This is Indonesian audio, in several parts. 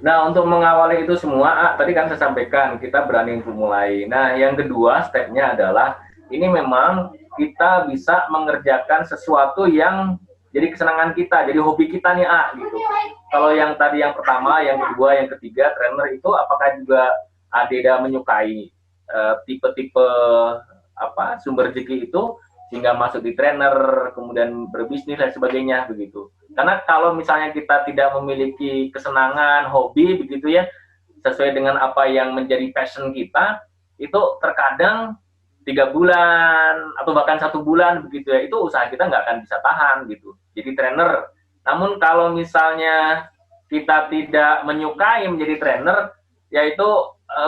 Nah, untuk mengawali itu semua, tadi kan saya sampaikan, kita berani untuk mulai. Nah, yang kedua stepnya adalah, ini memang kita bisa mengerjakan sesuatu yang jadi kesenangan kita, jadi hobi kita nih, gitu. Kalau yang tadi yang pertama, yang kedua, yang ketiga, trainer itu apakah juga Adeda menyukai tipe-tipe sumber rezeki itu, sehingga masuk di trainer, kemudian berbisnis dan sebagainya, begitu. Karena kalau misalnya kita tidak memiliki kesenangan, hobi, begitu ya, sesuai dengan apa yang menjadi passion kita, itu terkadang 3 bulan atau bahkan 1 bulan begitu ya, itu usaha kita nggak akan bisa tahan gitu. Jadi trainer. Namun kalau misalnya kita tidak menyukai menjadi trainer, yaitu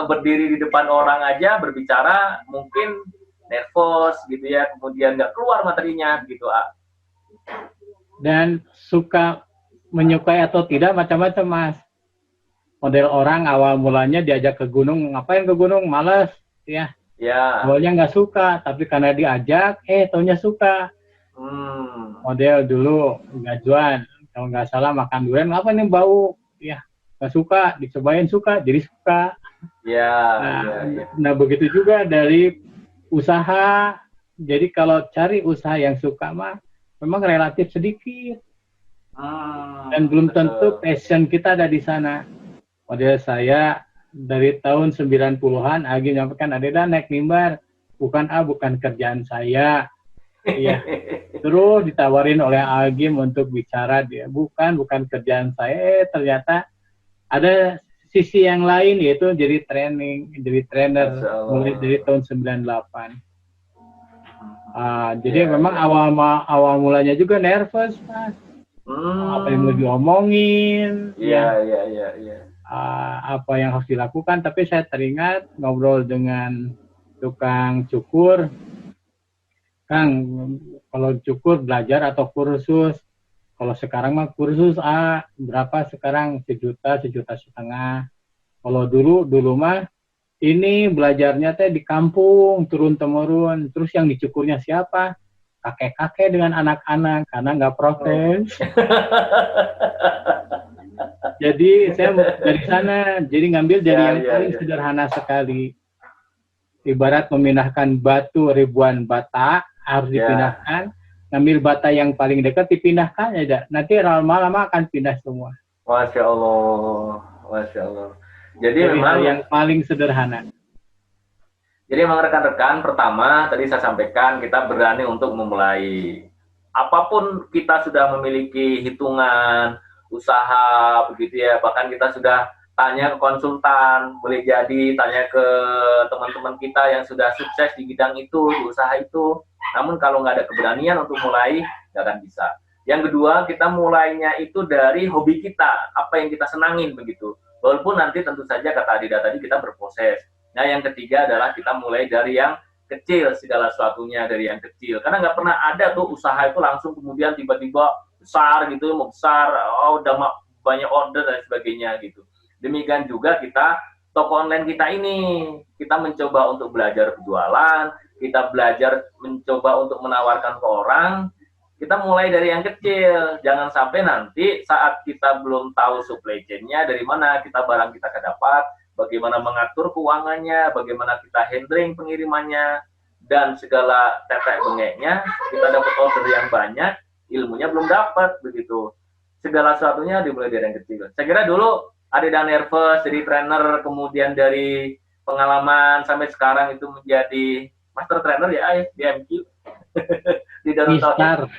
berdiri di depan orang aja berbicara mungkin nervous gitu ya, kemudian nggak keluar materinya gitu. Dan suka menyukai atau tidak macam-macam, Mas. Model orang awal mulanya diajak ke gunung, ngapain ke gunung, males ya. Ya. Awalnya nggak suka, tapi karena diajak, taunya suka. Model dulu gajuan, kalau nggak salah makan durian, apa nih bau, ya nggak suka, dicobain suka, jadi suka. Ya. Nah begitu juga dari usaha. Jadi kalau cari usaha yang suka mah memang relatif sedikit. Dan belum tentu passion kita ada di sana. Model saya dari tahun 90-an, Agi nyampaikan, Adeda naik mimbar, bukan kerjaan saya. Iya. Terus ditawarin oleh Agim untuk bicara, dia bukan kerjaan saya. Ternyata ada sisi yang lain, yaitu jadi trainer mulai dari tahun 98. Jadi memang awal mulanya juga nervous, Mas. Apa yang mau diomongin, apa yang harus dilakukan. Tapi saya teringat ngobrol dengan tukang cukur, Kang, kalau cukur belajar atau kursus? Kalau sekarang mah kursus berapa sekarang? 1 juta, 1,5 juta. Kalau dulu mah ini belajarnya teh di kampung turun-temurun. Terus yang dicukurnya siapa? Kakek-kakek dengan anak-anak, karena nggak protes. Jadi saya dari sana, jadi ngambil dari yang paling sederhana sekali. Ibarat memindahkan batu ribuan bata, harus dipindahkan. Ngambil bata yang paling dekat, dipindahkan aja. Nanti lama-lama akan pindah semua. Masya Allah, Masya Allah. Jadi memang yang paling sederhana. Jadi memang rekan-rekan, pertama tadi saya sampaikan, kita berani untuk memulai. Apapun kita sudah memiliki hitungan, usaha, begitu ya, bahkan kita sudah tanya ke konsultan, boleh jadi tanya ke teman-teman kita yang sudah sukses di bidang itu, di usaha itu. Namun kalau nggak ada keberanian untuk mulai, nggak akan bisa. Yang kedua, kita mulainya itu dari hobi kita, apa yang kita senangin begitu. Walaupun nanti tentu saja kata Adida tadi kita berproses. Nah, yang ketiga adalah kita mulai dari yang kecil, segala sesuatunya dari yang kecil. Karena nggak pernah ada tuh usaha itu langsung kemudian tiba-tiba besar gitu, mau besar, udah banyak order dan sebagainya gitu. Demikian juga kita, toko online kita ini, kita mencoba untuk belajar berjualan, kita belajar mencoba untuk menawarkan ke orang, kita mulai dari yang kecil. Jangan sampai nanti saat kita belum tahu supply chain-nya, dari mana barang kita dapat, bagaimana mengatur keuangannya, bagaimana kita handling pengirimannya, dan segala tetek bengeknya, kita dapat order yang banyak, ilmunya belum dapat, begitu. Segala sesuatunya dimulai dari yang kecil. Saya kira dulu ada nervous, jadi trainer, kemudian dari pengalaman sampai sekarang itu menjadi master trainer ya, di MQ. Di Darul Tauhid.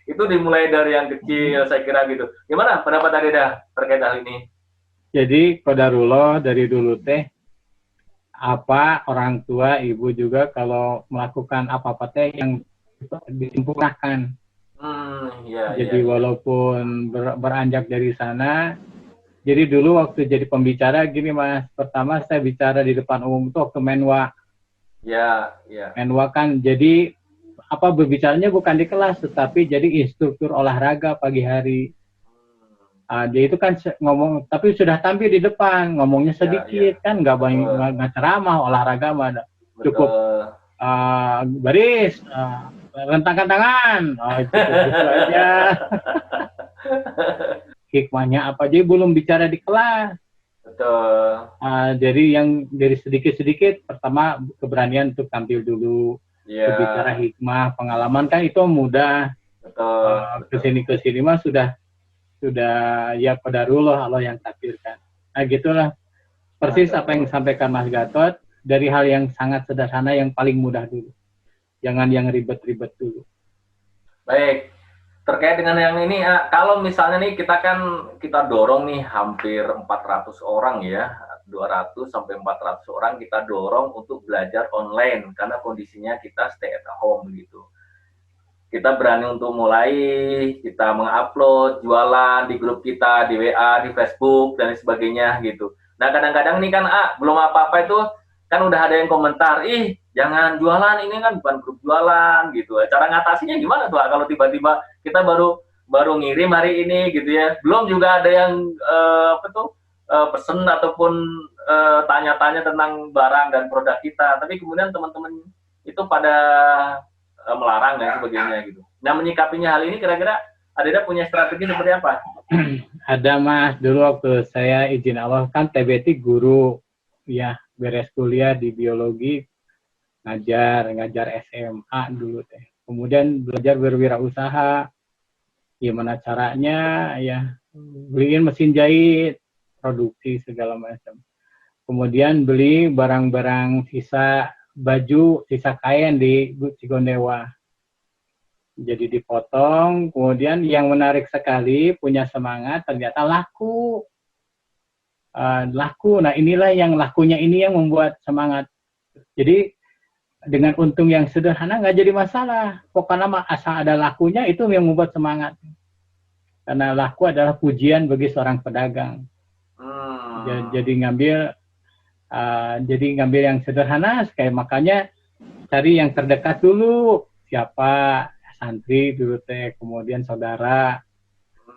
Itu dimulai dari yang kecil, saya kira gitu. Gimana pendapat Adeda terkait hal ini? Jadi qadarullah dari dulu teh, orang tua, ibu juga kalau melakukan apa-apa teh yang disempurnakan. Jadi walaupun beranjak dari sana, jadi dulu waktu jadi pembicara gini Mas, pertama saya bicara di depan umum itu waktu Menwa. Menwa kan jadi berbicaranya bukan di kelas, tetapi jadi instruktur olahraga pagi hari. Dia itu kan ngomong, tapi sudah tampil di depan, ngomongnya sedikit, kan nggak banyak, nggak ceramah, olahraga mah cukup baris, rentangkan tangan, cukup gitu aja. hikmahnya apa, jadi belum bicara di kelas. Betul. Jadi yang dari sedikit-sedikit, pertama keberanian untuk tampil dulu, berbicara Iya, hikmah, pengalaman kan itu mudah. betul, betul. Kesini mah sudah ya qadarullah, Allah yang takdirkan. Nah gitulah persis Masya apa yang Allah. disampaikan Mas Gatot, dari hal yang sangat sederhana yang paling mudah dulu. Jangan yang ribet-ribet dulu. Baik, terkait dengan yang ini, kalau misalnya nih kita dorong nih hampir 400 orang ya, 200 sampai 400 orang kita dorong untuk belajar online karena kondisinya kita stay at home gitu. Kita berani untuk mulai, kita mengupload, jualan di grup kita, di WA, di Facebook, dan sebagainya gitu. Nah kadang-kadang nih kan belum apa-apa itu, kan udah ada yang komentar, ih jangan jualan, ini kan bukan grup jualan gitu. Cara ngatasinya gimana tuh kalau tiba-tiba kita baru ngirim hari ini gitu ya, belum juga ada yang pesen ataupun tanya-tanya tentang barang dan produk kita, tapi kemudian teman-teman itu pada melarang dan sebagainya gitu. Nah menyikapinya hal ini kira-kira Adeda punya strategi seperti apa? Ada Mas, dulu waktu saya izin Allah kan TBT guru ya, beres kuliah di biologi, ngajar SMA dulu teh. Kemudian belajar berwirausaha, gimana caranya ya, beliin mesin jahit, produksi segala macam. Kemudian beli barang-barang sisa baju, sisa kain di Cigondewa. Jadi dipotong, kemudian yang menarik sekali, punya semangat, ternyata laku. Laku, nah inilah yang lakunya ini yang membuat semangat. Jadi dengan untung yang sederhana nggak jadi masalah. Pokoknya asal ada lakunya itu yang membuat semangat. Karena laku adalah pujian bagi seorang pedagang. Jadi ngambil yang sederhana, kayak makanya cari yang terdekat dulu. Siapa? Santri dulu teh, kemudian saudara.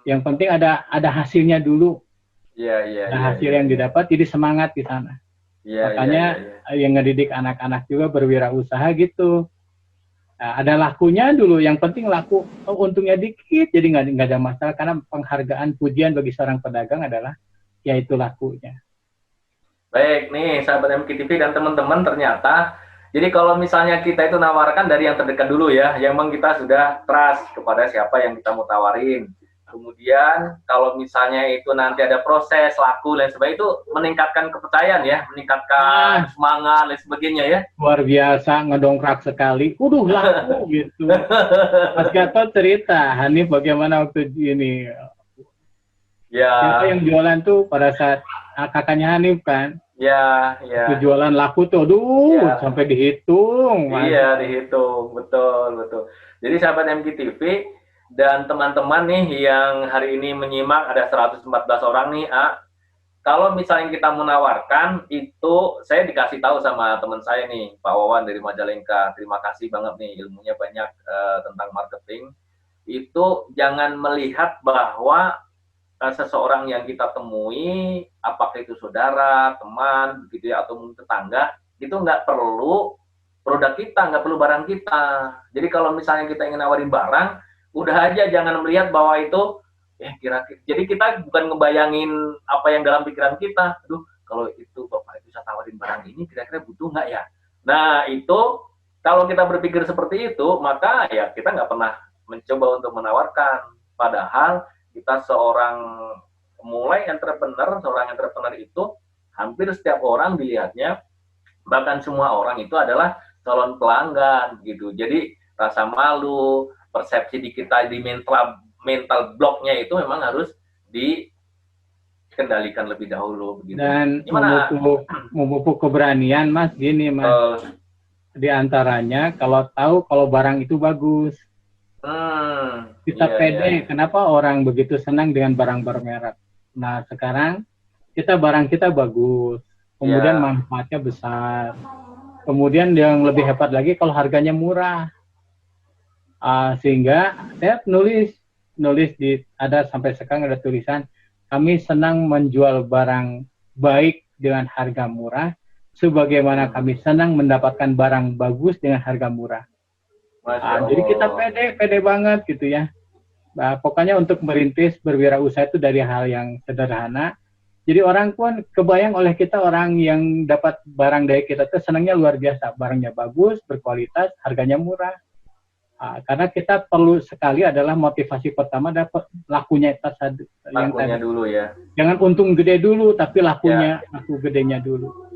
Yang penting ada hasilnya dulu. Ada hasil yang didapat, jadi semangat di sana. Makanya yang ngedidik anak-anak juga berwirausaha gitu. Nah, ada lakunya dulu, yang penting laku. Untungnya dikit, jadi nggak ada masalah, karena penghargaan pujian bagi seorang pedagang adalah yaitu lakunya. Baik nih sahabat MKTV dan teman-teman, ternyata jadi kalau misalnya kita itu nawarkan dari yang terdekat dulu ya, yang memang kita sudah trust kepada siapa yang kita mau tawarin. Kemudian kalau misalnya itu nanti ada proses laku dan sebagainya, itu meningkatkan kepercayaan ya, meningkatkan semangat dan sebagainya ya. Luar biasa, ngedongkrak sekali. Laku gitu. Mas Gatot cerita, Hanif bagaimana waktu ini? Siapa yang jualan tuh pada saat kakaknya Hanif kan? Itu jualan laku tuh, sampai dihitung. Iya, dihitung, betul. Jadi sahabat MKTV dan teman-teman nih yang hari ini menyimak, ada 114 orang nih, kalau misalnya kita menawarkan itu, saya dikasih tahu sama teman saya nih, Pak Wawan dari Majalengka, terima kasih banget nih, ilmunya banyak tentang marketing. Itu jangan melihat bahwa seseorang yang kita temui, apakah itu saudara, teman, begitu ya, atau mungkin tetangga, itu nggak perlu produk kita, nggak perlu barang kita. Jadi kalau misalnya kita ingin nawarin barang, udah aja jangan melihat bahwa itu kira-kira. Jadi kita bukan ngebayangin apa yang dalam pikiran kita. Aduh, kalau itu Bapak itu bisa tawarin barang ini, kira-kira butuh nggak ya? Nah, itu kalau kita berpikir seperti itu, maka ya kita nggak pernah mencoba untuk menawarkan. Padahal kita seorang entrepreneur itu hampir setiap orang dilihatnya, bahkan semua orang itu adalah calon pelanggan gitu. Jadi rasa malu, persepsi di kita di mental blocknya itu memang harus dikendalikan lebih dahulu begitu. Dan memupuk keberanian Mas, gini Mas. Di antaranya kalau tahu kalau barang itu bagus. Kita pede. Kenapa orang begitu senang dengan barang bermerek? Nah, sekarang barang kita bagus, kemudian manfaatnya besar. Kemudian yang lebih hebat lagi kalau harganya murah. Sehingga saya nulis ada sampai sekarang ada tulisan, kami senang menjual barang baik dengan harga murah, sebagaimana kami senang mendapatkan barang bagus dengan harga murah. Jadi kita pede banget gitu ya. Pokoknya untuk merintis berwirausaha itu dari hal yang sederhana. Jadi orang pun kebayang oleh kita, orang yang dapat barang dari kita itu senangnya luar biasa. Barangnya bagus, berkualitas, harganya murah. Karena kita perlu sekali adalah motivasi pertama dapat lakunya yang Lakunya tadi. dulu ya. Jangan untung gede dulu, tapi laku gedenya dulu.